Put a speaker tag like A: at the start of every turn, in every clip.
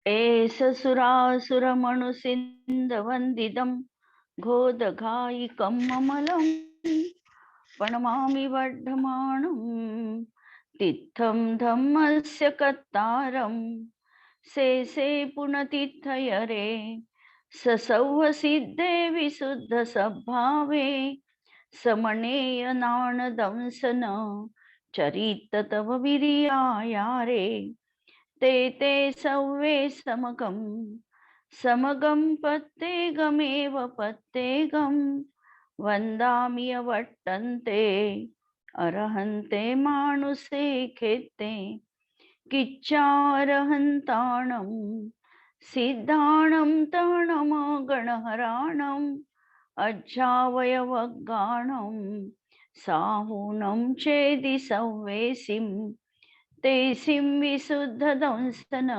A: एष सुरासुरमनुसिन्धवन्दितं घोदघायिकं ममलं प्रणमामि वर्धमानं तित्थं धम्मस्य कर्तारं शेषे पुनतिथयरे ससौवसिद्धे विशुद्धसद्भावे समनेयनानदंसन चरित तव विरियायारे ते ते सौवे समगं पत्तेगमेव पत्तेगं वन्दामि अवट्टन्ते अरहन्ते मानुषे खेत्ते किच्चारहन्ताणं सिद्धाणं तणमगणहराणं अज्जावयवगाणं साहूनं चेदि सौवेसिं तेसिं विशुद्धदंसन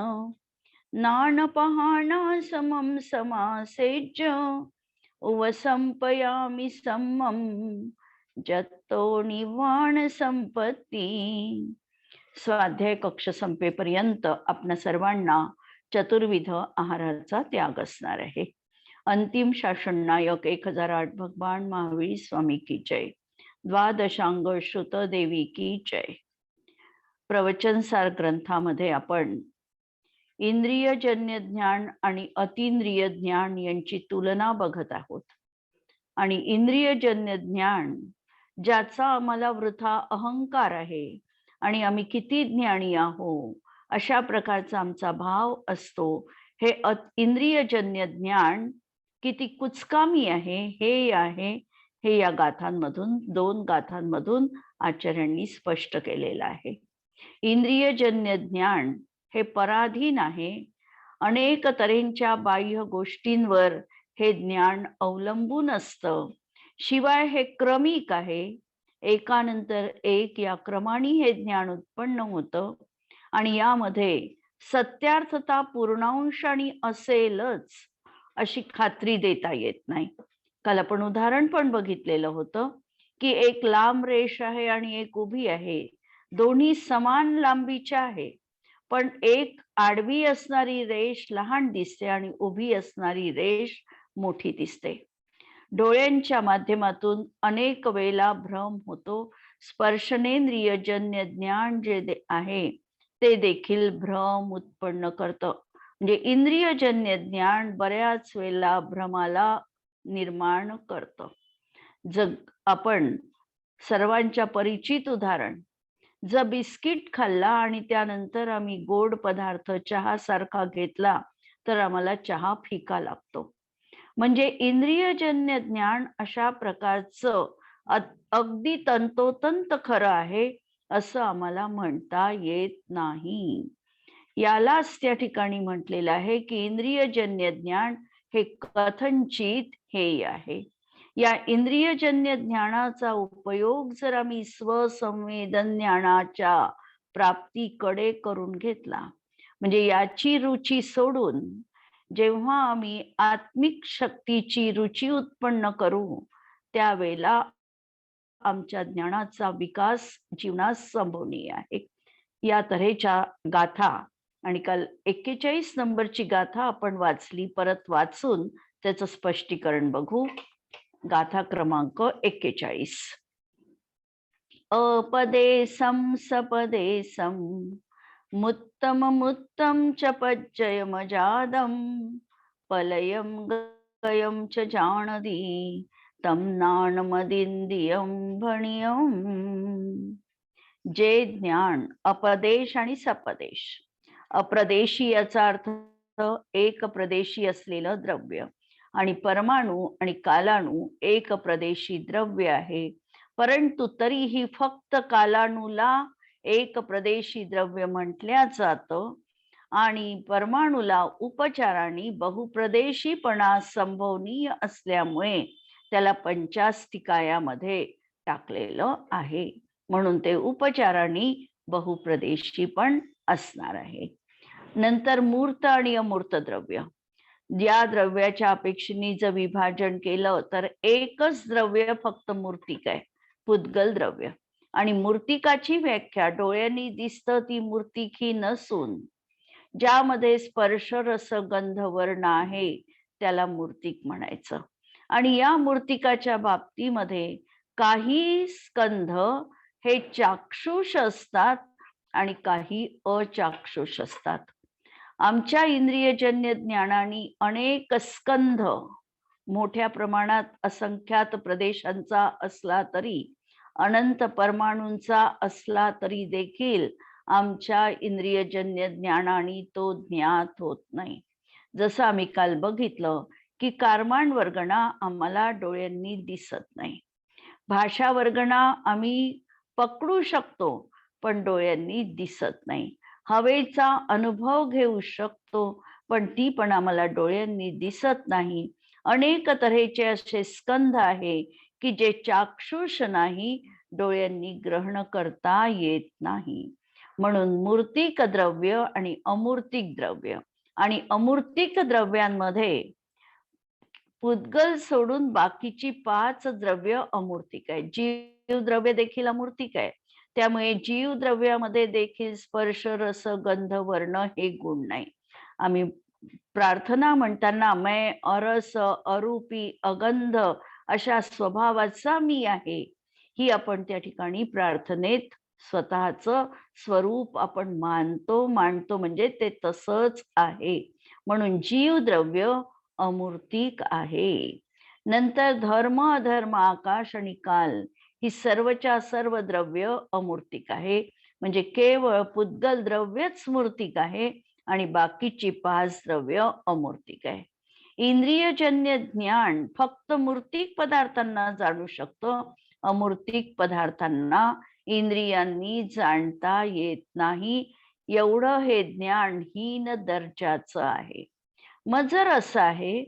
A: नानपहाणा समं समासेज्य उवसंपयामि सम्मं जत्तो निवाण संपत्ती। स्वाध्याय कक्ष संपेपर्यंत आपणा सर्वांना चतुर्विध आहाराचा त्याग असणार आहे। अंतिम शासननायक 1008 भगवान महावीर स्वामी की जय। द्वादशांग श्रुत देवी की जय। प्रवचनसार ग्रंथामध्ये आपण इंद्रियजन्य ज्ञान आणि अतींद्रिय ज्ञान यांची तुलना बघत आहोत। आणि इंद्रियजन्य ज्ञान ज्याचा आम्हाला वृथा अहंकार आहे आणि आम्ही किती ज्ञानी आहोत अशा प्रकारचा आमचा भाव असतो, हे इंद्रियजन्य ज्ञान किती कुचकामी आहे हे या गाथांमधून 2 गाथांमधून आचार्यांनी स्पष्ट केलेलं आहे। इंद्रियजन्य ज्ञान हे पराधीन आहे, अनेक तऱ्हेच्या बाह्य गोष्टींवर हे ज्ञान अवलंबून असतं। शिवाय हे क्रमिक आहे, एकानंतर एक या क्रमाने हे ज्ञान उत्पन्न होतं आणि यामध्ये सत्यार्थता पूर्णांशाने असेलच अशी खात्री देता येत नाही। काल आपण उदाहरण पण बघितलेलं होतं की एक लांब रेष आहे आणि एक उभी आहे, दोन्ही समान लांबीच्या आहे, पण एक आडवी असणारी रेष लहान दिसते आणि उभी असणारी रेष मोठी दिसते। डोळ्यांच्या माध्यमातून अनेक वेळेला भ्रम होतो। स्पर्शनेंद्रियजन्य ज्ञान जे आहे ते देखील भ्रम उत्पन्न करतं। म्हणजे इंद्रियजन्य ज्ञान बऱ्याच वेळेला भ्रमाला निर्माण करतं। जग आपण सर्वांच्या परिचित उदाहरण, जर बिस्किट खाल्ला आणि त्यानंतर आम्ही गोड पदार्थ चहा सारखा घेतला तर आम्हाला चहा फिका लागतो। म्हणजे इंद्रियजन्य ज्ञान अशा प्रकारचं अगदी तंतोतंत खरं आहे असं आम्हाला म्हणता येत नाही। यालाच त्या ठिकाणी म्हटलेलं आहे की इंद्रियजन्य ज्ञान हे कथनचित हेय आहे। या इंद्रियजन्य ज्ञानाचा उपयोग जर आम्ही स्वसंवेदन ज्ञानाच्या प्राप्तीकडे करून घेतला, म्हणजे याची रुची सोडून जेव्हा आम्ही आत्मिक शक्तीची रुची उत्पन्न करू त्यावेळेला आमच्या ज्ञानाचा विकास जीवनात संभवनीय आहे। या तऱ्हेच्या गाथा आणि काल 41 नंबरची गाथा आपण वाचली, परत वाचून त्याचं स्पष्टीकरण बघू। गाथा क्रमांक 41। अपदेशं सपदेशं मुत्तममुत्तं च पज्जयमजादं पलयं गयं च जाणदी तं नानमदिंदियं भणियं। जे ज्ञान अपदेश आणि सपदेश, अप्रदेशी याचा अर्थ एक प्रदेशी असलेलं द्रव्य, आणि परमाणु आणि कालाणु एक प्रदेशी द्रव्य आहे, परंतु तरीही फक्त कालाणूला एक प्रदेशी द्रव्य म्हटल्या जातं आणि परमाणूला उपचाराने बहुप्रदेशीपणा संभवनीय असल्यामुळे त्याला पंचास्तिकायामध्ये टाकलेलं आहे, म्हणून ते उपचाराने बहुप्रदेशी पण असणार आहे। नंतर मूर्त आणि अमूर्त द्रव्य, या द्रव्याच्या अपेक्षेने जर विभाजन केलं तर एकच द्रव्य फक्त मूर्तिक आहे, पुद्गल द्रव्य, आणि मूर्तिकाची व्याख्या डोळ्यांनी दिसतं ती मूर्तिकी नसून ज्यामध्ये स्पर्श रस गंध वर्ण आहे त्याला मूर्तिक म्हणायचं. आणि या मूर्तिकाच्या बाबतीमध्ये काही स्कंध हे चाक्षुष असतात आणि काही अचाक्षुष असतात. आमच्या इंद्रियजन्य ज्ञानाने अनेक स्कंध मोठ्या प्रमाणात असंख्यात प्रदेशांचा असला तरी, अनंत परमाणूंचा असला तरी देखील आमच्या इंद्रियजन्य ज्ञानाने तो ज्ञात होत नाही. जसं आम्ही काल बघितलं की कारमान वर्गणा आम्हाला डोळ्यांनी दिसत नाही. भाषा वर्गणा आम्ही पकडू शकतो पण डोळ्यांनी दिसत नाही. हवेचा अनुभव घेऊ शकतो पण ती पण आम्हाला डोळ्यांनी दिसत नाही. अनेक तऱ्हेचे असे स्कंध आहे की जे चाक्षुष नाही, डोळ्यांनी ग्रहण करता येत नाही. म्हणून मूर्तिक द्रव्य आणि अमूर्तिक द्रव्य आणि अमूर्तिक द्रव्यांमध्ये पुद्गल सोडून बाकीची 5 द्रव्य अमूर्तिक आहे. जीव द्रव्य देखील अमूर्तिक आहे. त्यामुळे जीव द्रव्यामध्ये देखील स्पर्श रस गंध वर्ण हे गुण नाही. आम्ही प्रार्थना म्हणताना मैं अरस अरूपी अगंध अशा स्वभावाचा मी आहे, ही आपण त्या ठिकाणी प्रार्थनेत स्वतःचं स्वरूप आपण मानतो म्हणजे ते तसंच आहे. म्हणून जीव द्रव्य अमूर्तिक आहे. नंतर धर्म अधर्म आकाश आणि काल ही सर्वच्या सर्व द्रव्य अमूर्तिक आहे. म्हणजे केवळ पुद्गल द्रव्यच मूर्तिक आहे आणि बाकीची 5 द्रव्य अमूर्तिक आहे. इंद्रियजन्य ज्ञान फक्त मूर्तिक पदार्थांना जाणू शकतो. अमूर्तिक पदार्थांना इंद्रियांनी जाणता येत नाही. एवढं हे ज्ञान हीन दर्जाचं आहे. मग जर असं आहे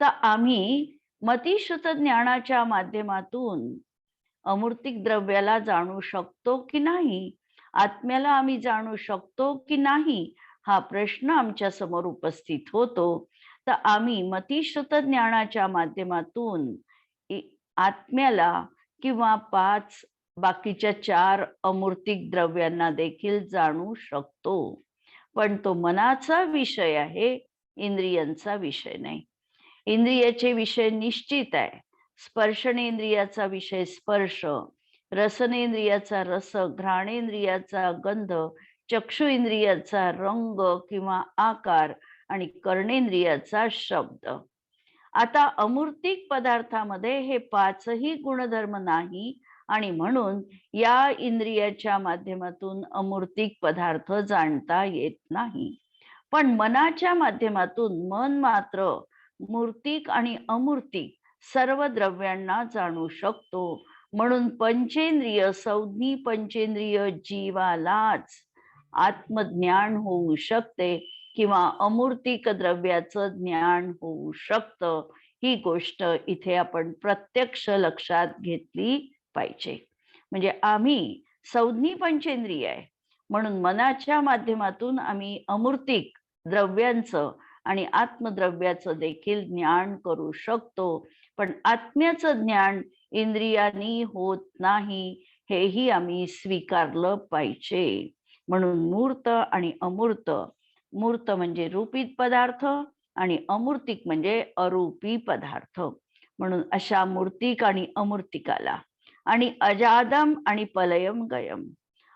A: तर आम्ही मतिश्रुत ज्ञानाच्या माध्यमातून अमूर्तिक द्रव्याला जाणू शकतो की नाही, आत्म्याला आम्ही जाणू शकतो की नाही, हा प्रश्न आमच्या समोर उपस्थित होतो. तर आम्ही मतिश्रुत ज्ञानाच्या माध्यमातून आत्म्याला किंवा 5 बाकीच्या 4 अमूर्तिक द्रव्यांना देखील जाणू शकतो. पण तो मनाचा विषय आहे, इंद्रियांचा विषय नाही. इंद्रियाचे विषय निश्चित आहे. स्पर्शनेंद्रियाचा विषय स्पर्श, रसनेंद्रियाचा रस, घ्राणेंद्रियाचा गंध, चक्षु इंद्रियाचा रंग किंवा आकार आणि कर्णेंद्रियाचा शब्द. आता अमूर्तिक पदार्थामध्ये हे 5ही गुणधर्म नाही आणि म्हणून या इंद्रियाच्या माध्यमातून अमूर्तिक पदार्थ जाणता येत नाही. पण मनाच्या माध्यमातून मन मात्र मूर्तिक आणि अमूर्तिक सर्व द्रव्यांना जाणू शकतो. म्हणून पंचेंद्रिय संज्ञी पंचेंद्रिय जीवालाच आत्मज्ञान होऊ शकते किंवा अमूर्तिक द्रव्याचं ज्ञान होऊ शकतं. ही गोष्ट इथे आपण प्रत्यक्ष लक्षात घेतली पाहिजे. म्हणजे आम्ही संज्ञी पंचेंद्रिय आहे म्हणून मनाच्या माध्यमातून आम्ही अमूर्तिक द्रव्यांचं आणि आत्मद्रव्याचं देखील ज्ञान करू शकतो. पण आत्म्याचं ज्ञान इंद्रियांनी होत नाही, हेही आम्ही स्वीकारलं पाहिजे. म्हणून मूर्त आणि अमूर्त, मूर्त म्हणजे रूपित पदार्थ आणि अमूर्तिक म्हणजे अरूपी पदार्थ. म्हणून अशा मूर्तिक आणि अमूर्तिकाला आणि अजादम आणि पलयम गयम.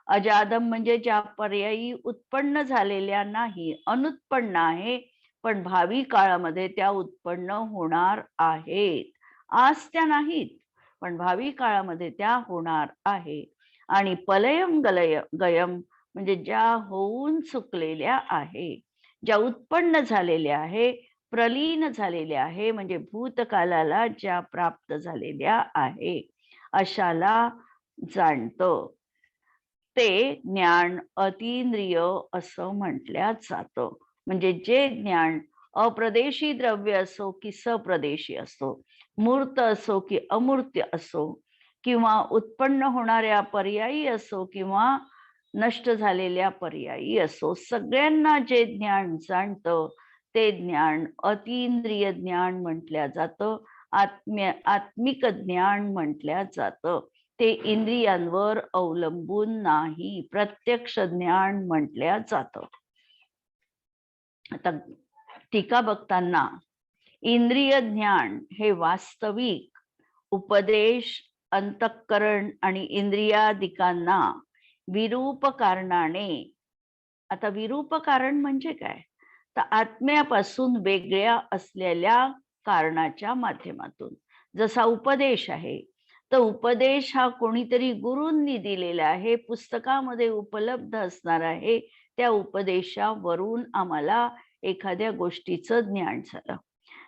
A: अजादम म्हणजे ज्या पर्यायी उत्पन्न झालेल्या नाही, अनुत्पन्न आहे, पण भावी काळामध्ये त्या उत्पन्न होणार आहेत. आज त्या नाहीत पण भावी काळामध्ये त्या होणार आहे. आणि पलयम गयम म्हणजे ज्या होऊन चुकलेल्या आहे, ज्या उत्पन्न झालेल्या आहे, प्रलीन झालेल्या आहे, म्हणजे भूतकालाला ज्या प्राप्त झालेल्या आहे, अशाला जाणतं. ते ज्ञान अतींद्रिय असं म्हटल्या जातं. म्हणजे जे ज्ञान अप्रदेशी द्रव्य असो की सप्रदेशी असो, मूर्त असो की अमूर्त असो, किंवा उत्पन्न होणाऱ्या पर्यायी असो किंवा नष्ट झालेल्या पर्यायी असो, सगळ्यांना जे ज्ञान जाणतं ते ज्ञान अतींद्रिय ज्ञान म्हटल्या जातं. आत्मिक ज्ञान म्हटल्या जातं. ते इंद्रियांवर अवलंबून नाही, प्रत्यक्ष ज्ञान म्हटल्या जातं. आता टीका बघताना इंद्रिय ज्ञान हे वास्तविक उपदेश अंतःकरण आणि इंद्रियादिकांना विरूप कारणाने. आता विरूप कारण म्हणजे काय? तर आत्म्यापासून वेगळ्या असलेल्या कारणाच्या माध्यमातून. जसा उपदेश आहे, तर उपदेश हा कोणीतरी गुरूंनी दिलेला आहे, पुस्तकामध्ये उपलब्ध असणार आहे. त्या उपदेशावरून आम्हाला एखाद्या गोष्टीचं ज्ञान झालं.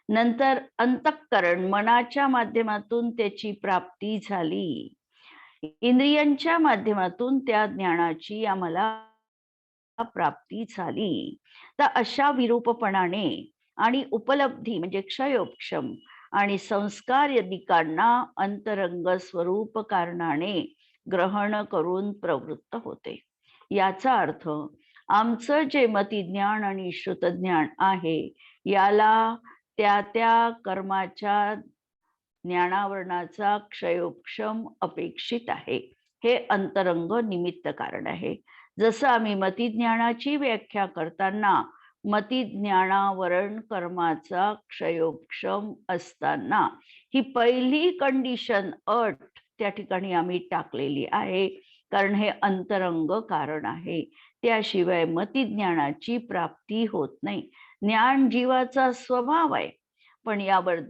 A: नंतर अंतःकरण मनाच्या माध्यमातून त्याची प्राप्ती झाली. इंद्रियांच्या माध्यमातून त्या ज्ञानाची आम्हाला प्राप्ती झाली. तर अशा विरूपपणाने आणि उपलब्धी म्हणजे क्षयोक्षम आणि संस्कार यदिकांना अंतरंग स्वरूप कारणाने ग्रहण करून प्रवृत्त होते. याचा अर्थ आमचं जे मतिज्ञान आणि श्रुतज्ञान आहे, याला त्या त्या कर्माच्या ज्ञानावरणाचा क्षयोक्षम अपेक्षित आहे. हे अंतरंग निमित्त कारण आहे. जसं आम्ही मतिज्ञानाची व्याख्या करताना मतिज्ञानावरण कर्माचा क्षयोक्षम असताना ही पहिली कंडिशन अट त्या ठिकाणी आम्ही टाकलेली आहे, कारण हे अंतरंग कारण आहे. त्याशिवाय मतिज्ञानाची प्राप्ती होत नाही. ज्ञान जीवाचा स्वभाव आहे, पण यावर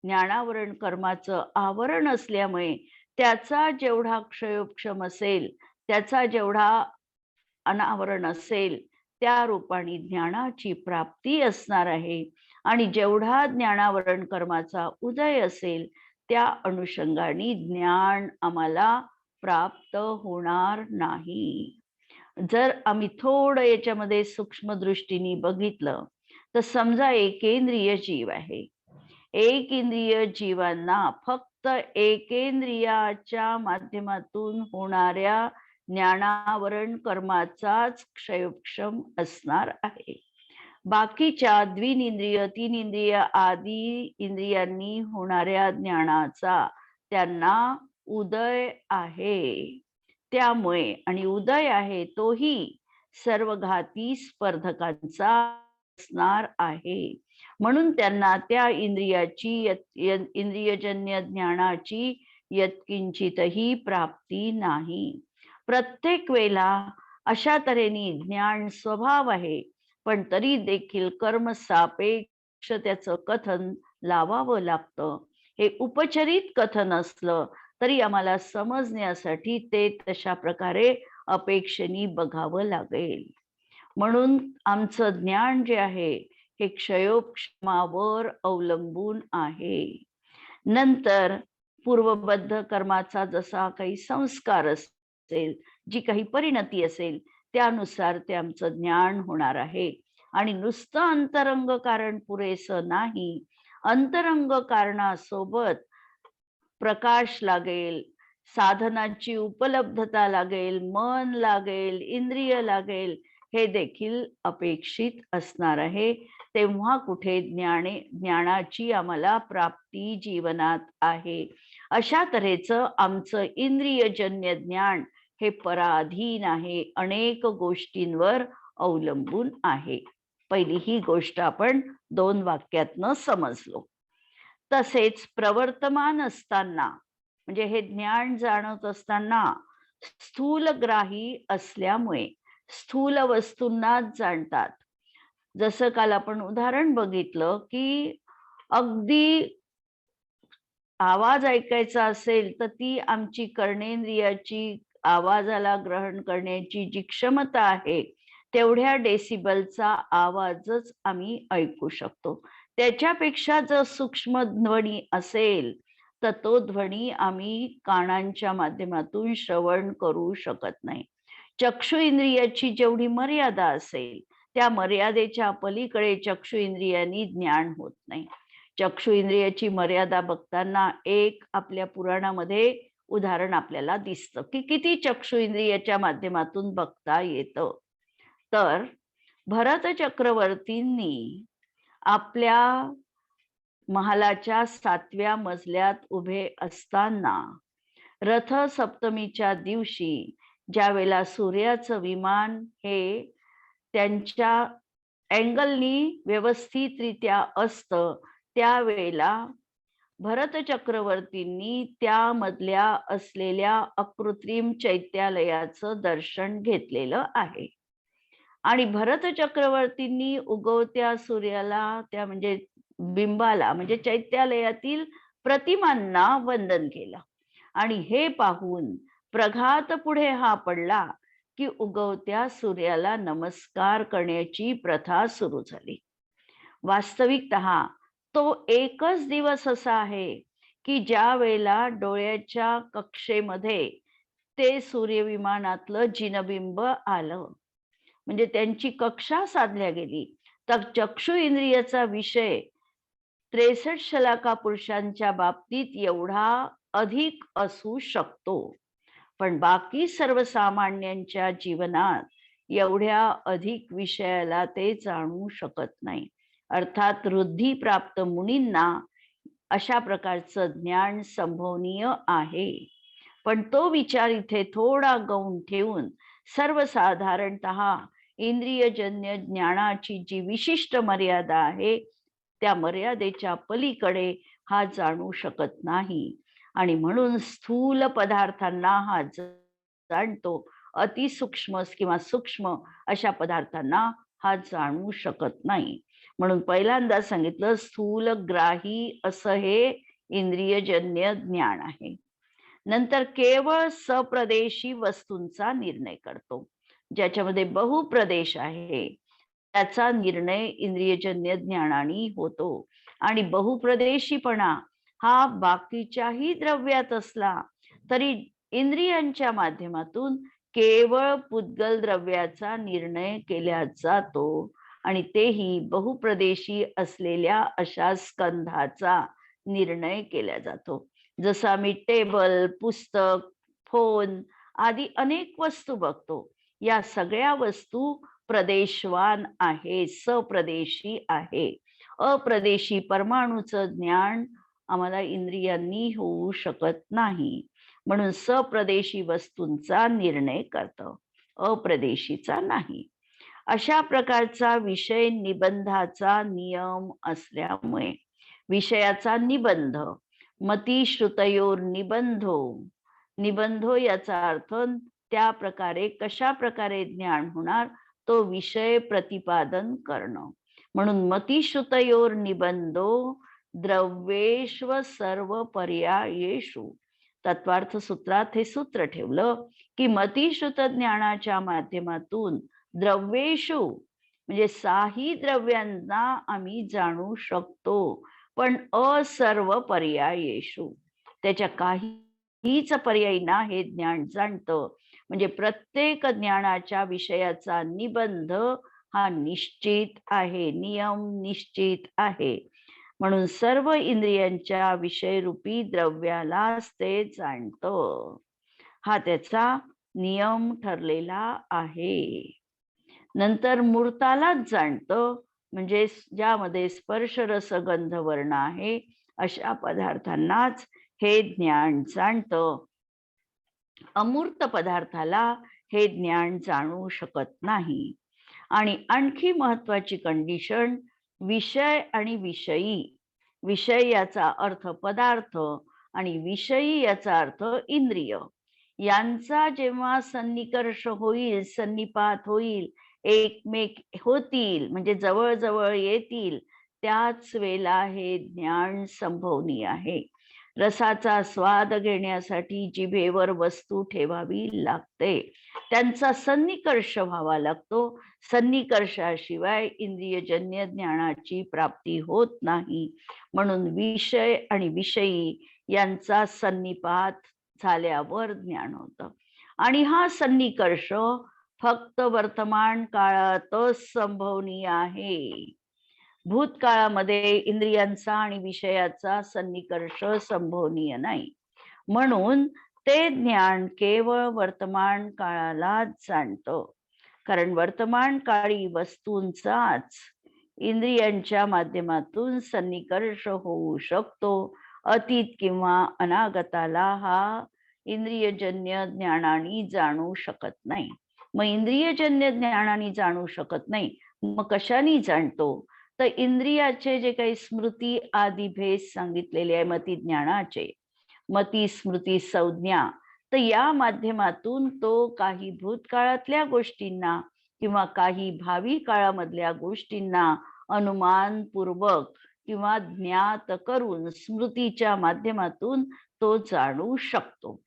A: ज्ञानावरण कर्माचं आवरण असल्यामुळे त्याचा जेवढा क्षयोक्षम असेल, त्याचा जेवढा अनावरण असेल, त्या रूपाने ज्ञानाची प्राप्ती असणार आहे. आणि जेवढा ज्ञानावरण कर्माचा उदय असेल, त्या अनुषंगाने ज्ञान आम्हाला प्राप्त होणार नाही. जर आम्ही थोडं याच्यामध्ये सूक्ष्म दृष्टीने बघितलं, तर समजा एकेंद्रिय जीव आहे. एक इंद्रिय जीवांना फक्त एकेंद्रियाच्या माध्यमातून होणाऱ्या ज्ञानावरण कर्माचाच क्षयोक्षम असणार आहे. बाकीच्या द्विनिंद्रिय, तीन इंद्रिय आदी इंद्रियांनी होणाऱ्या ज्ञानाचा त्यांना उदय आहे. त्यामुळे आणि उदय आहे तोही सर्वघाती स्पर्धकांचा असणार आहे. म्हणून त्यांना त्या इंद्रियाची इंद्रियजन्य ज्ञानाची यत्किंचितही प्राप्ती नाही. प्रत्येक वेळेला अशा तऱ्हेने ज्ञान स्वभाव आहे, पण तरी देखील कर्म सापेक्ष त्याचं कथन लावावं लागतं. हे उपचरित कथन असलं तरी आम्हाला समजण्यासाठी ते तशा प्रकारे अपेक्षेने बघावं लागेल. म्हणून आमचं ज्ञान जे आहे हे क्षयोक्षमावर अवलंबून आहे. नंतर पूर्वबद्ध कर्माचा जसा काही संस्कार असेल, जी काही परिणती असेल, त्यानुसार ते आमचं ज्ञान होणार आहे. आणि नुसतं अंतरंग कारण पुरेसं नाही, अंतरंग कारणासोबत प्रकाश लागेल, साधनाची उपलब्धता लागेल, मन लागेल, इंद्रिय लागेल, हे देखील अपेक्षित असणार आहे. तेव्हा कुठे ज्ञानाची आम्हाला प्राप्ती जीवनात आहे. अशा तऱ्हेचं आमचं इंद्रियजन्य ज्ञान हे पराधीन आहे, अनेक गोष्टींवर अवलंबून आहे. पहिली ही गोष्ट आपण 2 वाक्यातनं समजलो. तसेच प्रवर्तमान असताना म्हणजे हे ज्ञान जाणवत असताना स्थूलग्राही असल्यामुळे स्थूल वस्तूंनाच जाणतात. जसं काल आपण उदाहरण बघितलं की अगदी आवाज ऐकायचा असेल तर ती आमची कर्णेंद्रियाची आवाजाला ग्रहण करण्याची जी क्षमता आहे, तेवढ्या डेसिबलचा आवाजच आम्ही ऐकू शकतो. त्याच्यापेक्षा जर सूक्ष्म ध्वनी असेल तर तो ध्वनी आम्ही कानांच्या माध्यमातून श्रवण करू शकत नाही. चक्षु इंद्रियाची जेवढी मर्यादा असेल, त्या मर्यादेच्या पलीकडे चक्षु इंद्रियांनी ज्ञान होत नाही. चक्षु इंद्रियाची मर्यादा बघताना एक आपल्या पुराणामध्ये उदाहरण आपल्याला दिसतं की किती चक्षु इंद्रियाच्या माध्यमातून बघता येतं. तर भरत चक्रवर्तींनी आपल्या महालाच्या 7व्या मजल्यात उभे असताना रथ सप्तमीच्या दिवशी ज्या वेळेला सूर्याचं विमान हे त्यांच्या अँगलनी व्यवस्थितरित्या असतं, त्यावेळेला भरत चक्रवर्तींनी त्यामधल्या असलेल्या अकृत्रिम चैत्यालयाचं दर्शन घेतलेलं आहे. आणि भरत चक्रवर्तींनी उगवत्या सूर्याला त्या म्हणजे बिंबाला म्हणजे चैत्यालयातील प्रतिमांना वंदन केलं. आणि हे पाहून प्रघात पुढे हा पडला की उगवत्या सूर्याला नमस्कार करण्याची प्रथा सुरू झाली. वास्तविकतः तो एकच दिवस असा आहे की ज्या वेळेला डोळ्याच्या कक्षेमध्ये ते सूर्यविमानातलं जिनबिंब आलं, म्हणजे त्यांची कक्षा साधल्या गेली, तर चक्षु इंद्रियाचा विषय 63 शलाका पुरुषांच्या बाबतीत एवढा अधिक असू शकतो, पण बाकी सर्वसामान्यांच्या जीवनात एवढ्या अधिक विषयाला ते जाणू शकत नाही. अर्थात वृद्धी प्राप्त मुनींना अशा प्रकारचं ज्ञान संभवनीय आहे. पण तो विचार इथे थोडा गौण ठेवून सर्वसाधारणतः इंद्रियजन्य ज्ञानाची जी विशिष्ट मर्यादा आहे, त्या मर्यादेच्या पलीकडे हा जाणू शकत नाही. आणि म्हणून स्थूल पदार्थांना हा जाणतो, अतिसूक्ष्म किंवा सूक्ष्म अशा पदार्थांना हा जाणू शकत नाही. म्हणून पहिल्यांदा सांगितलं स्थूलग्राही असं हे इंद्रियजन्य ज्ञान आहे. नंतर केवळ सप्रदेशी वस्तूंचा निर्णय करतो, ज्याच्यामध्ये बहुप्रदेश आहे त्याचा निर्णय इंद्रियजन्य ज्ञानाने होतो. आणि बहुप्रदेशीपणा हा बाकीच्याही द्रव्यात असला तरी इंद्रियांच्या माध्यमातून केवळ पुद्गल द्रव्याचा निर्णय केला जातो, आणि तेही बहुप्रदेशी असलेल्या अशा स्कंधाचा निर्णय केला जातो. जसं आम्ही टेबल, पुस्तक, फोन आदी अनेक वस्तू बघतो, या सगळ्या वस्तू प्रदेशवान आहे, सप्रदेशी आहे. अप्रदेशी परमाणूचं ज्ञान आम्हाला इंद्रियांनी होऊ शकत नाही, म्हणून सप्रदेशी वस्तूंचा निर्णय करतं, अप्रदेशीचा नाही. अशा प्रकारचा विषय निबंधाचा नियम असल्यामुळे विषयाचा निबंध मतिश्रुतयोर निबंधो याचा अर्थ त्या प्रकारे कशा प्रकारे ज्ञान होणार तो विषय प्रतिपादन करणं. म्हणून मतिश्रुतयोर निबंधो द्रव्येष्व सर्व पर्यायेषु. तत्वार्थ सूत्रात हे सूत्र ठेवलं की मतिश्रुत ज्ञानाच्या माध्यमातून द्रव्येषु म्हणजे साही द्रव्यांना आम्ही जाणू शकतो, पण असर्व पर्यायेषु त्याच्या काहीच पर्यायी ना हे ज्ञान जाणतं. म्हणजे प्रत्येक ज्ञानाच्या विषयाचा निबंध हा निश्चित आहे, नियम निश्चित आहे. म्हणून सर्व इंद्रियांच्या विषयरूपी द्रव्यालाच ते जाणतं, हा त्याचा नियम ठरलेला आहे. नंतर मूर्तालाच जाणतं, म्हणजे ज्यामध्ये स्पर्श रस गंध वर्ण आहे अशा पदार्थांनाच हे ज्ञान जाणतं. अमूर्त पदार्थाला हे ज्ञान जाणू शकत नाही. आणि आणखी महत्वाची कंडिशन विषय आणि विषयी. विषय याचा अर्थ पदार्थ आणि विषयी याचा अर्थ इंद्रिय. यांचा जेव्हा सन्निकर्ष होईल, सन्निपात होईल, एकमेक होतील म्हणजे जवळ जवळ येतील, त्याच वेळेला हे ज्ञान संभवनीय आहे. रसाचा स्वाद घेण्यासाठी जिभेवर वस्तू ठेवावी लागते, त्यांचा सन्निकर्ष व्हावा लागतो. सन्निकर्षाशिवाय इंद्रियजन्य ज्ञानाची प्राप्ती होत नाही. म्हणून विषय आणि विषयी यांचा सन्निपात झाल्यावर ज्ञान होतं. आणि हा सन्निकर्ष फक्त वर्तमान काळातच संभवनीय आहे. भूतकाळामध्ये इंद्रियांचा आणि विषयाचा सन्निकर्ष संभवनीय नाही. म्हणून ते ज्ञान केवळ वर्तमान काळालाच जाणतं, कारण वर्तमान काळी वस्तूंचाच इंद्रियांच्या माध्यमातून सन्निकर्ष होऊ शकतो. अतीत किंवा अनागताला हा इंद्रियजन्य ज्ञानाने जाणू शकत नाही. मग इंद्रियजन्य ज्ञानाने जाणू शकत नाही, मग कशाने जाणतो? तर इंद्रियाचे जे काही स्मृती आदी भेद सांगितलेले आहे मती ज्ञानाचे, मती स्मृती संज्ञा, तर या माध्यमातून तो काही भूतकाळातल्या गोष्टींना किंवा काही भावी काळामधल्या गोष्टींना अनुमानपूर्वक किंवा ज्ञात करून स्मृतीच्या माध्यमातून तो जाणू शकतो.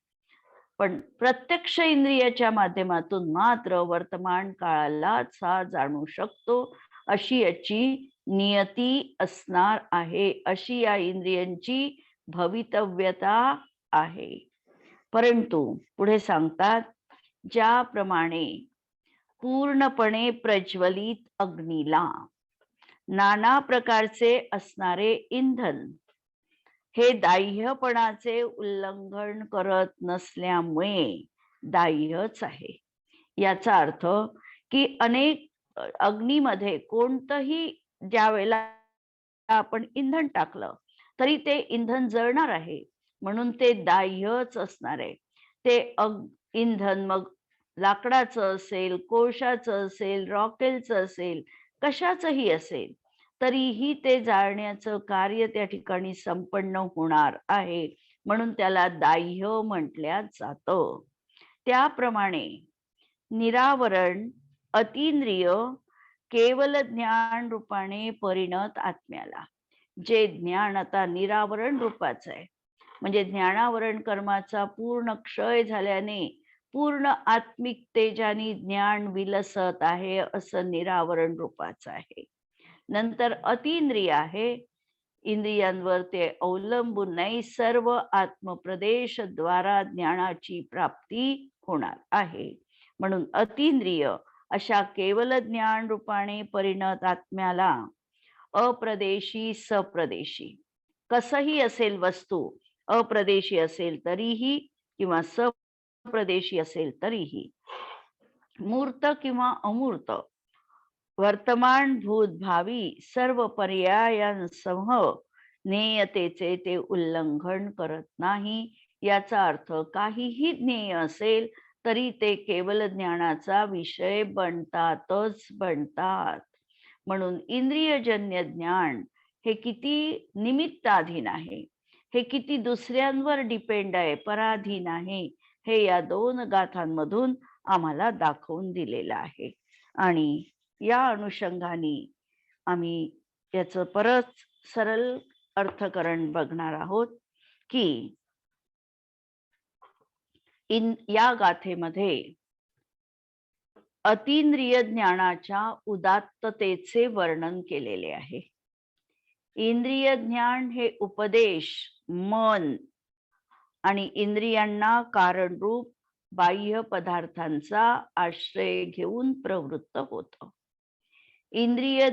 A: पण प्रत्यक्ष इंद्रियाच्या माध्यमातून मात्र वर्तमान काळालाच हा जाणू शकतो, अशी याची नियती असणार आहे, अशी या इंद्रियांची भवितव्यता आहे. परंतु पुढे सांगतात, ज्याप्रमाणे पूर्णपणे प्रज्वलित अग्नीला नाना प्रकारचे असणारे इंधन हे दाह्यपणाचे उल्लंघन करत नसल्यामुळे दाह्यच आहे. याचा अर्थ की अनेक अग्नीमध्ये कोणतंही ज्या वेळेला आपण इंधन टाकलं तरी ते इंधन जळणार आहे, म्हणून ते दाह्यच असणार आहे. ते इंधन मग लाकडाचं असेल, कोळशाचं असेल, रॉकेलचं असेल, कशाचंही असेल, तरीही ते जाळण्याचं कार्य त्या ठिकाणी संपन्न होणार आहे, म्हणून त्याला दाह्य म्हटल्या जातं. त्याप्रमाणे निरावरण अतींद्रिय केवल ज्ञान रूपाने परिणत आत्म्याला, जे ज्ञान आता निरावरण रूपाचं आहे, म्हणजे ज्ञानावरण कर्माचा पूर्ण क्षय झाल्याने पूर्ण आत्मिक तेजाने ज्ञान विलसत आहे, असं निरावरण रूपाचं आहे. नंतर अतींद्रिय आहे, इंद्रियांवर ते अवलंबून नाही, सर्व आत्मप्रदेश द्वारा ज्ञानाची प्राप्ती होणार आहे, म्हणून अतींद्रिय अशा केवल ज्ञान रूपाने परिणत आत्म्याला अप्रदेशी सप्रदेशी कसंही असेल वस्तू, अप्रदेशी असेल तरीही किंवा सप्रदेशी असेल तरीही, मूर्त किंवा अमूर्त, वर्तमान भूत भावी सर्व पर्यायांसह ज्ञेयतेचे ते उल्लंघन करत नाही. याचा अर्थ काहीही ज्ञेय असेल तरी ते केवल ज्ञानाचा विषय बनतातच बनतात. म्हणून इंद्रियजन्य ज्ञान हे किती निमित्ताधीन आहे, हे किती दुसऱ्यांवर डिपेंड आहे, पराधीन आहे, हे या 2 गाथांमधून आम्हाला दाखवून दिलेलं आहे. आणि या अनुषंगाने आम्ही याचं परत सरळ अर्थकरण बघणार आहोत की या गाथेमध्ये अतींद्रिय ज्ञानाच्या उदात्ततेचे वर्णन केलेले आहे. इंद्रिय ज्ञान हे उपदेश, मन आणि इंद्रियांना कारणरूप बाह्य पदार्थांचा आश्रय घेऊन प्रवृत्त होतं. इंद्रिय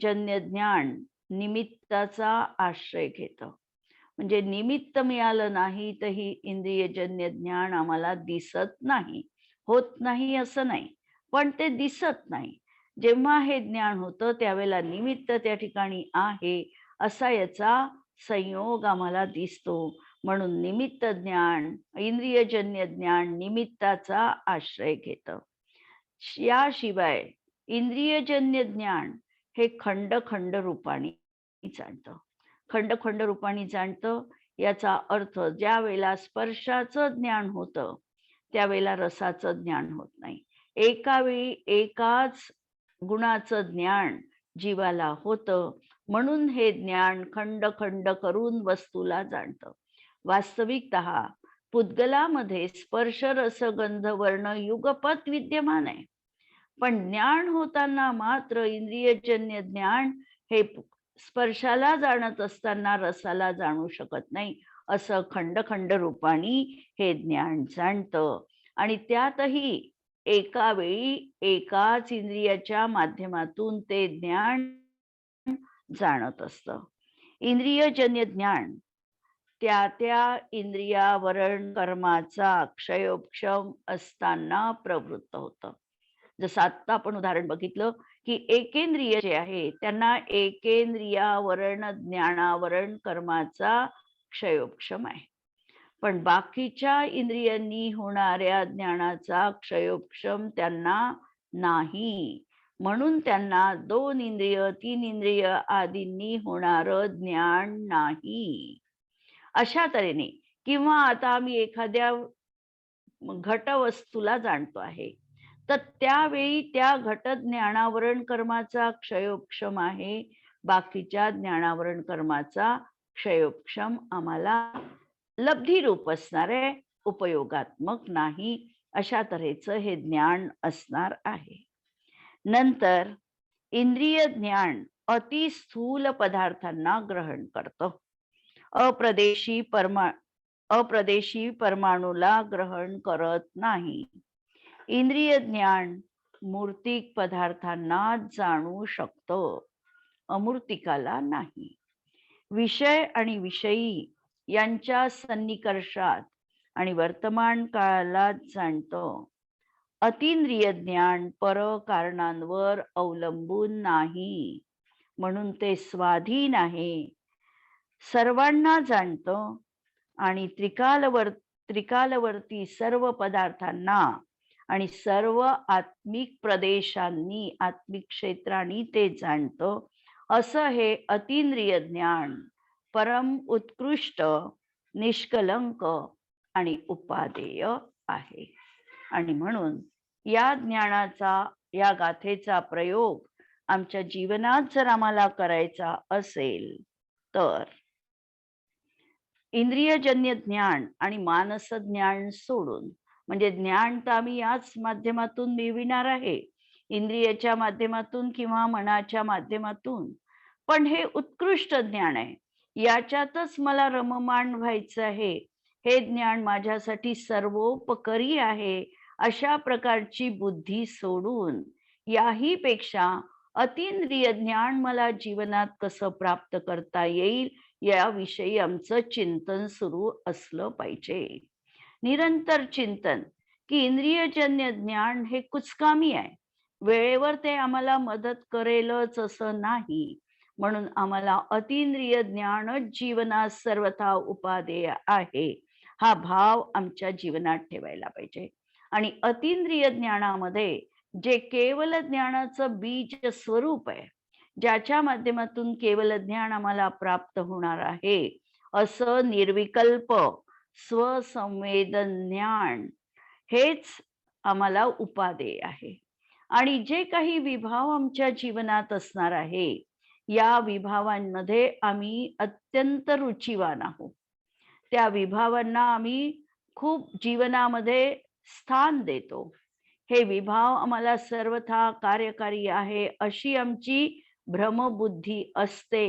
A: जन्य ज्ञान निमित्ताचा आश्रय घेतं, म्हणजे निमित्त मिळालं नाही तर ही इंद्रियजन्य ज्ञान आम्हाला दिसत नाही, होत नाही असं नाही, पण ते दिसत नाही. जेव्हा हे ज्ञान होतं त्यावेळेला निमित्त त्या ठिकाणी आहे असा याचा संयोग आम्हाला दिसतो. म्हणून निमित्त ज्ञान, इंद्रियजन्य ज्ञान निमित्ताचा आश्रय घेतं. याशिवाय इंद्रियजन्य ज्ञान हे खंड खंड रूपाने जाणतं, खंड खंड रूपाने जाणतं. याचा अर्थ ज्या वेळेला स्पर्शाचं ज्ञान होतं त्यावेळेला रसाचं ज्ञान होत नाही. एका वेळी एकाच गुणाचं ज्ञान जीवाला होतं, म्हणून हे ज्ञान खंड खंड करून वस्तूला जाणतं. वास्तविकतः पुद्गलामध्ये स्पर्श रस गंध वर्ण युगपत विद्यमान आहे, पण ज्ञान होताना मात्र इंद्रियजन्य ज्ञान हे स्पर्शाला जाणत असताना रसाला जाणू शकत नाही, असं खंड खंड रूपाने हे ज्ञान जाणतं. आणि त्यातही एका वेळी एकाच इंद्रियाच्या माध्यमातून ते ज्ञान जाणत असतं. इंद्रियजन्य ज्ञान त्या त्या इंद्रियावरण कर्माचा क्षयोपक्षम असताना प्रवृत्त होतं. जसं आता आपण उदाहरण बघितलं की एकेंद्रिय जे आहे त्यांना एकेंद्रियावरण ज्ञानावरण कर्माचा क्षयोपक्षम आहे, पण बाकीच्या इंद्रियांनी होणाऱ्या ज्ञानाचा क्षयोक्षम त्यांना नाही. म्हणून त्यांना 2 इंद्रिय 3 इंद्रिय आदींनी होणार ज्ञान नाही. अशा तऱ्हेने किंवा आता आम्ही एखाद्या घटवस्तूला जाणतो आहे, तर त्यावेळी त्या घट ज्ञानावरण कर्माचा क्षयोक्षम आहे. बाकीच्या ज्ञानावरण कर्माचा क्षयोक्षम आम्हाला लब्धिरूप असणार आहे, उपयोगात्मक नाही. अशा तऱ्हेचं हे ज्ञान असणार आहे. नंतर इंद्रिय ज्ञान अति स्थूल पदार्थांना ग्रहण करतं. अप्रदेशी परमाणूला ग्रहण करत नाही. इंद्रिय ज्ञान मूर्तिक पदार्थांना जाणू शकतं, अमूर्तिकाला नाही. विषय आणि विषयी यांच्या सन्निकर्षात आणि वर्तमान काळाला जाणतं. अतींद्रिय ज्ञान पर कारणांवर अवलंबून नाही, म्हणून ते स्वाधीन आहे. सर्वांना जाणतं आणि त्रिकालवर्ती सर्व पदार्थांना आणि सर्व आत्मिक प्रदेशांनी आत्मिक क्षेत्रांनी ते जाणतं. असं हे अतींद्रिय ज्ञान परम उत्कृष्ट, निष्कलंक आणि उपादेय आहे. आणि म्हणून या ज्ञानाचा, या गाथेचा प्रयोग आमच्या जीवनात जर आम्हाला करायचा असेल तर इंद्रियजन्य ज्ञान आणि मानस ज्ञान सोडून, म्हणजे ज्ञान तर आम्ही याच माध्यमातून मिळविणार आहे, इंद्रियाच्या माध्यमातून किंवा मनाच्या माध्यमातून. पण हे उत्कृष्ट ज्ञान आहे, याच्यातच मला रममाण व्हायचं आहे, हे ज्ञान माझ्यासाठी सर्वोपकारी आहे, अशा प्रकारची बुद्धी सोडून याही पेक्षा अतींद्रिय ज्ञान मला जीवनात कसं प्राप्त करता येईल याविषयी आमचं चिंतन सुरू असलं पाहिजे. निरंतर चिंतन, की इंद्रियजन्य ज्ञान हे कुचकामी आहे, वेळेवर ते आम्हाला मदत करेलच असं नाही. म्हणून आम्हाला अतींद्रिय ज्ञानच जीवनात सर्वथा उपादेय आहे, हा भाव आमच्या जीवनात ठेवायला पाहिजे. आणि अतींद्रिय ज्ञानामध्ये जे केवल ज्ञानाचं बीज स्वरूप आहे, ज्याच्या माध्यमातून केवल ज्ञान आम्हाला प्राप्त होणार आहे, असं निर्विकल्प स्वसंवेदन ज्ञान, हेच आम्हाला उपादेय आहे. आणि जे काही विभाव आमच्या जीवनात असणार आहे, या विभावांमध्ये आम्ही अत्यंत रुचिवान आहोत. त्या विभावांना आम्ही खूप जीवनामध्ये स्थान देतो. हे विभाव आम्हाला सर्वथा कार्यकारी आहे अशी आमची भ्रमबुद्धी असते.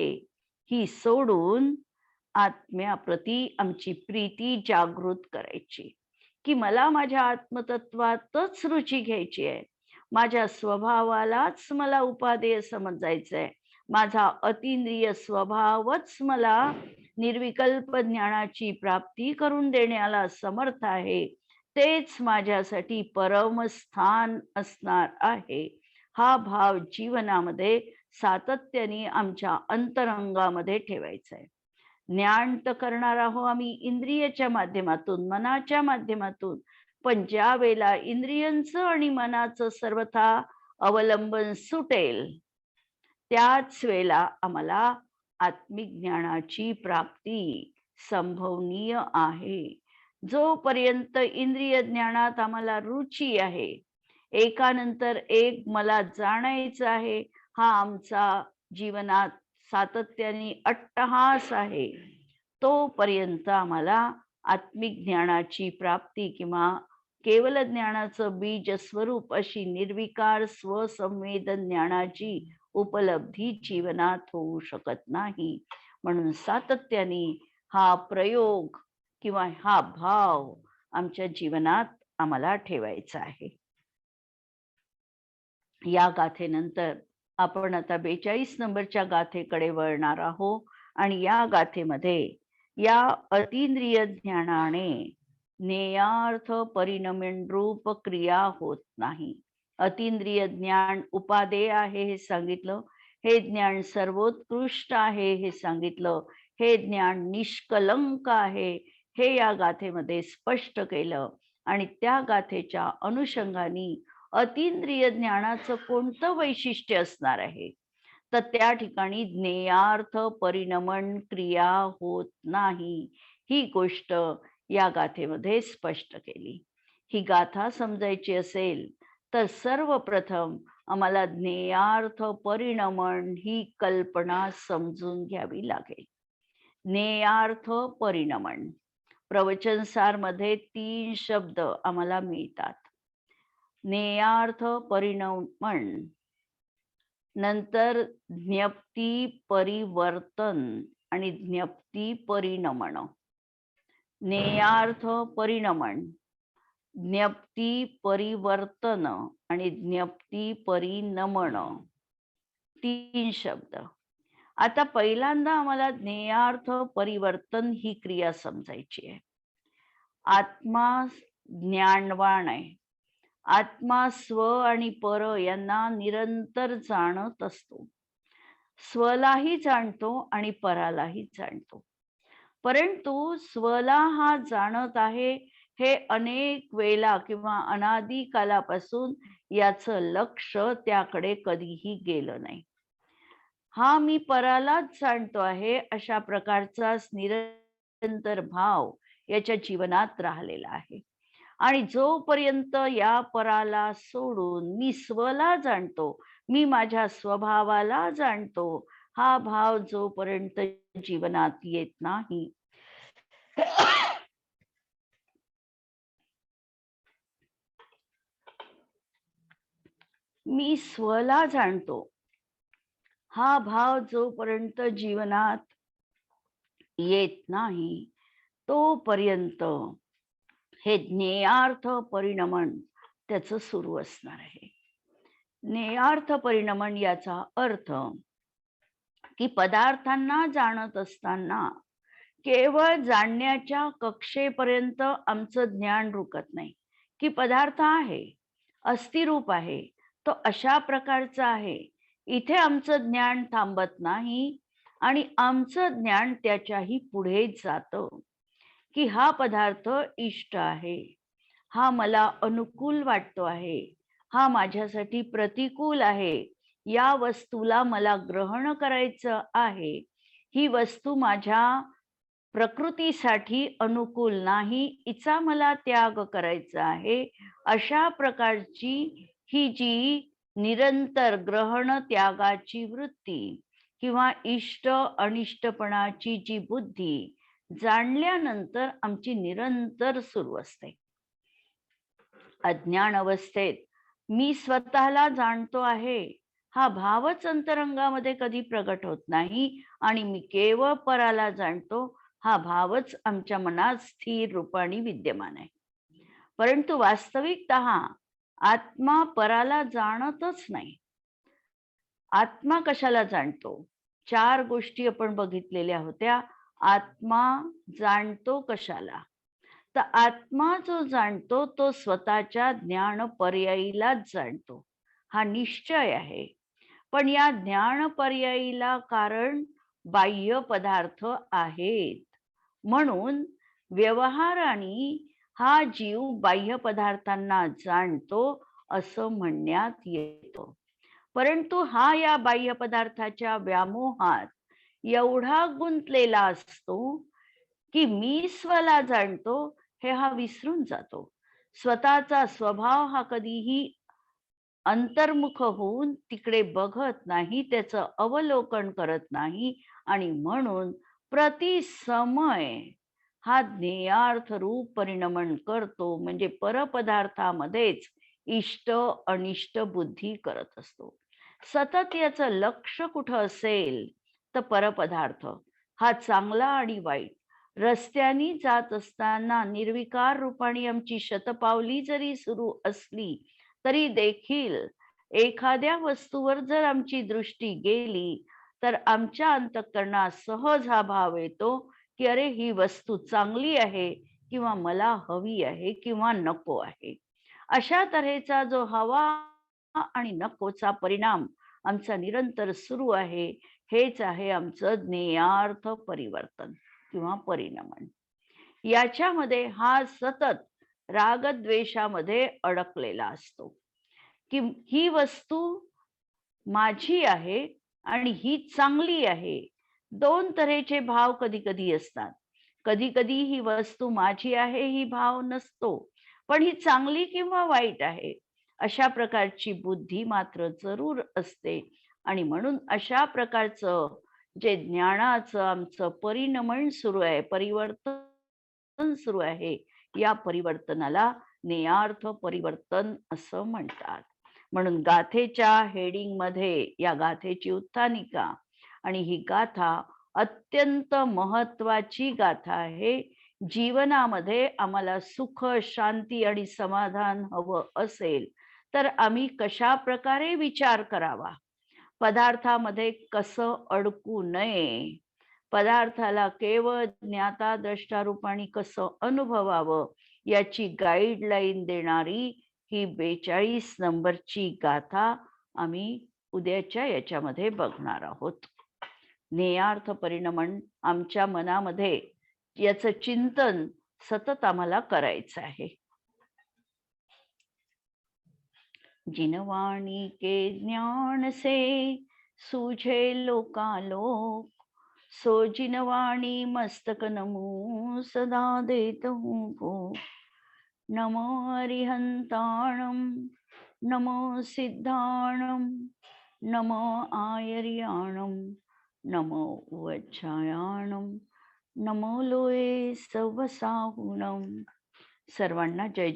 A: ही सोडून आत्म्याप्रती आमची प्रीती जागृत करायची, की मला माझ्या आत्मतत्वातच रुची घ्यायची आहे, माझ्या स्वभावालाच मला उपादेय समजायचंय, माझा अतींद्रिय स्वभावच मला निर्विकल्प ज्ञानाची प्राप्ती करून देण्याला समर्थ आहे, तेच माझ्यासाठी परमस्थान असणार आहे. हा भाव जीवनामध्ये सातत्याने आमच्या अंतरंगामध्ये ठेवायचा आहे. ज्ञान तर करणार आहोत आम्ही इंद्रियाच्या माध्यमातून, मनाच्या माध्यमातून, पण ज्या वेळेला इंद्रियांचं आणि मनाचं सर्वथा अवलंबन सुटेल, त्याच वेळेला आम्हाला आत्मिक ज्ञानाची प्राप्ती संभवनीय आहे. जोपर्यंत इंद्रिय ज्ञानात आम्हाला रुची आहे, एकानंतर एक मला जाणायचं आहे, हा आमचा जीवनात सातत्याने अट्टहास आहे, तोपर्यंत आम्हाला आत्मिक ज्ञानाची प्राप्ती किंवा केवल ज्ञानाचं बीज स्वरूप अशी निर्विकार स्वसंवेदन ज्ञानाची उपलब्धी जीवनात होऊ शकत नाही. म्हणून सातत्याने हा प्रयोग किंवा हा भाव आमच्या जीवनात आम्हाला ठेवायचा आहे. या गाथेनंतर आपण आता 42 नंबरच्या गाथेकडे वळणार आहोत. आणि या गाथेमध्ये या अतींद्रिय ज्ञानाने ज्ञेयार्थ परिणमन रूप क्रिया होत नाही. अतींद्रिय ज्ञान उपादेय आहे हे सांगितलं, हे ज्ञान सर्वोत्कृष्ट आहे हे सांगितलं, हे ज्ञान निष्कलंक आहे हे या गाथेमध्ये स्पष्ट केलं आणि त्या गाथेच्या अनुषंगाने अतींद्रिय ज्ञानाचं कोणतं वैशिष्ट्य असणार आहे, तर त्या ठिकाणी ज्ञेयार्थ परिणमन क्रिया होत नाही, ही गोष्ट या गाथेमध्ये स्पष्ट केली. ही गाथा समजायची असेल तर सर्वप्रथम आम्हाला ज्ञेयार्थ परिणमन ही कल्पना समजून घ्यावी लागेल. ज्ञेयार्थ परिणमन प्रवचनसार मध्ये 3 शब्द आम्हाला मिळतात. ज्ञेयार्थ परिणमन, नंतर ज्ञप्ती परिवर्तन आणि ज्ञप्ती परिणमन. ज्ञेयार्थ परिणमन, ज्ञप्ती परिवर्तन आणि ज्ञप्ती परिणमन, 3 शब्द. आता पहिल्यांदा आम्हाला ज्ञेयार्थ परिवर्तन ही क्रिया समजायची आहे. आत्मा ज्ञानवान आहे. आत्मा स्व आणि पर यांना निरंतर जाणत असतो. स्वलाही जाणतो आणि परालाही जाणतो. परंतु स्वला हा जाणत आहे हे अनेक वेळा किंवा अनादी कालापासून याचं लक्ष त्याकडे कधीही गेलं नाही. हा मी परालाच जाणतो आहे अशा प्रकारचाच निरंतर भाव याच्या जीवनात राहिलेला आहे. आणि जोपर्यंत या पराला सोडून मी स्वला जाणतो, मी माझ्या स्वभावाला जाणतो, हा भाव जोपर्यंत जीवनात येत नाही, मी स्वला जाणतो, हा भाव जोपर्यंत जीवनात येत नाही, तोपर्यंत हे ज्ञेयार्थ परिणमन त्याचं सुरू असणार आहे. ज्ञेयार्थ परिणमन याचा अर्थ की पदार्थांना जाणत असताना केवळ जाणण्याच्या कक्षेपर्यंत आमचं ज्ञान रुकत नाही, की पदार्थ आहे, अस्थिरूप आहे, तो अशा प्रकारचा आहे, इथे आमचं ज्ञान थांबत नाही आणि आमचं ज्ञान त्याच्याही पुढे जातं, की हा पदार्थ इष्ट आहे, हा मला अनुकूल वाटतो आहे, हा माझ्यासाठी प्रतिकूल आहे, या वस्तूला मला ग्रहण करायचं आहे, ही वस्तू माझ्या प्रकृतीसाठी अनुकूल नाही, हिचा मला त्याग करायचा आहे, अशा प्रकारची ही जी निरंतर ग्रहण त्यागाची वृत्ती किंवा इष्ट अनिष्टपणाची जी बुद्धी जाणल्यानंतर आमची निरंतर सुरू असते. अज्ञान अवस्थेत मी स्वतःला जाणतो आहे हा भावच अंतरंगामध्ये कधी प्रगट होत नाही आणि मी केवळ पराला जाणतो हा भावच आमच्या मनात स्थिर रूपाने विद्यमान आहे. परंतु वास्तविकतः आत्मा पराला जाणतच नाही. आत्मा कशाला जाणतो? 4 गोष्टी आपण बघितलेल्या होत्या. आत्मा जाणतो कशाला? तर आत्मा जो जाणतो तो स्वतःच्या ज्ञान पर्यायीलाच जाणतो, हा निश्चय आहे. पण या ज्ञान पर्यायीला कारण बाह्य पदार्थ आहेत, म्हणून व्यवहाराने हा जीव बाह्य पदार्थांना जाणतो असं म्हणण्यात येतो. परंतु हा या बाह्य पदार्थाच्या व्यामोहात एवढा गुंतलेला असतो की मी स्वला जाणतो हे हा विसरून जातो. स्वतःचा स्वभाव हा कधीही अंतर्मुख होऊन तिकडे बघत नाही, त्याचं अवलोकन करत नाही आणि म्हणून प्रतिसमय हा ज्ञेयार्थ रूप परिणमन करतो, म्हणजे परपदार्थामध्येच इष्ट अनिष्ट बुद्धी करत असतो. सतत याचं लक्ष कुठं असेल तर परपदार्थ हा चांगला आणि वाईट. रस्त्यानी जात असताना निर्विकार रूपाने आमची शतपावली जरी सुरू असली तरी देखील एखाद्या वस्तूवर जर आमची दृष्टी गेली तर आमच्या अंतःकरणात सहज हा भाव येतो की अरे ही वस्तू चांगली आहे किंवा मला हवी आहे किंवा नको आहे. अशा तऱ्हेचा जो हवा आणि नकोचा परिणाम आमचा निरंतर सुरू आहे, हेच आहे आमचं ज्ञेयार्थ परिवर्तन किंवा परिणमन. याच्यामध्ये हा सतत रागद्वेषामध्ये अडकलेला असतो, की ही वस्तू माझी आहे आणि ही चांगली आहे. दोन तऱ्हेचे भाव कधी-कधी असतात. कधी-कधी ही वस्तू माझी आहे ही भाव नसतो. पण ही चांगली किंवा वाईट आहे, अशा प्रकारची बुद्धी मात्र जरूर असते आणि म्हणून अशा प्रकारचं जे ज्ञानाचं आमचं परिणमन सुरू आहे, परिवर्तन सुरू आहे, या परिवर्तनाला नेयार्थ परिवर्तन असं म्हणतात. म्हणून गाथेच्या हेडिंगमध्ये या गाथेची उत्थानिका आणि ही गाथा अत्यंत महत्वाची गाथा आहे. जीवनामध्ये आम्हाला सुख, शांती आणि समाधान हवं असेल, तर आम्ही कशा प्रकारे विचार करावा, पदार्थामध्ये कसं अडकू नये, पदार्थाला केवळ ज्ञाता द्रष्टा रूपाने कसं अनुभवावं, याची गाईडलाईन देणारी ही 42 नंबरची गाथा आम्ही उद्याच्या याच्यामध्ये बघणार आहोत. नेयार्थ परिणमन आमच्या मनामध्ये याचं चिंतन सतत आम्हाला करायचं आहे. जिनवाणी के ज्ञान से सूझे लोकालोक, सो जिनवाणी मस्तक नमो सदा देत हूँ को। नमो अरिहंताणम, नमो सिद्धाणम, नमो आयर्याणम, नमो वच्छायाणम, नमो लोये सवसाहुणम. सर्वांना जय